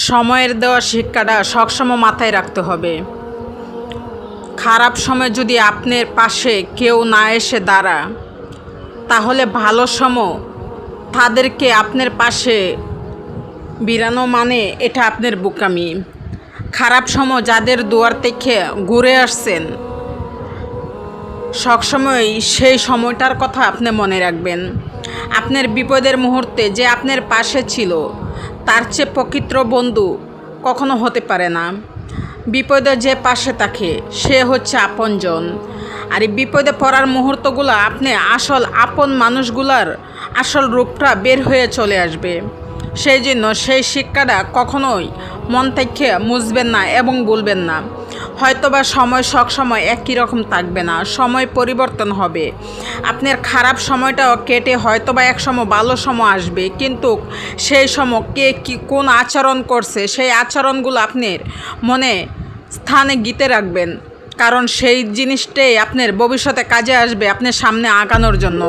সময়ের দেওয়া শিক্ষাটা সবসময় মাথায় রাখতে হবে। খারাপ সময় যদি আপনার পাশে কেউ না এসে দাঁড়া, তাহলে ভালো সময় তাদেরকে আপনার পাশে বিরানো মানে এটা আপনার বোকামি। খারাপ সময় যাদের দুয়ার থেকে ঘুরে আসছেন, সবসময় সেই সময়টার কথা আপনি মনে রাখবেন। আপনার বিপদের মুহূর্তে যে আপনার পাশে ছিল, তার চেয়ে প্রকৃত বন্ধু কখনো হতে পারে না। বিপদে যে পাশে থাকে সে হচ্ছে আপনজন। আর এই বিপদে পড়ার মুহূর্তগুলো আপনি আসল আপন মানুষগুলার আসল রূপটা বের হয়ে চলে আসবে। সেই জন্য সেই শিক্ষাটা কখনোই মন থেকে মুছবেন না এবং বলবেন না। হয়তোবা সময় সবসময় একই রকম থাকবে না, সময় পরিবর্তন হবে। আপনার খারাপ সময়টাও কেটে হয়তোবা এক সময় ভালো সময় আসবে, কিন্তু সেই সময় কে কী কোন আচরণ করছে সেই আচরণগুলো আপনার মনে স্থানে গীতে রাখবেন, কারণ সেই জিনিসটাই আপনার ভবিষ্যতে কাজে আসবে আপনার সামনে আগানোর জন্য।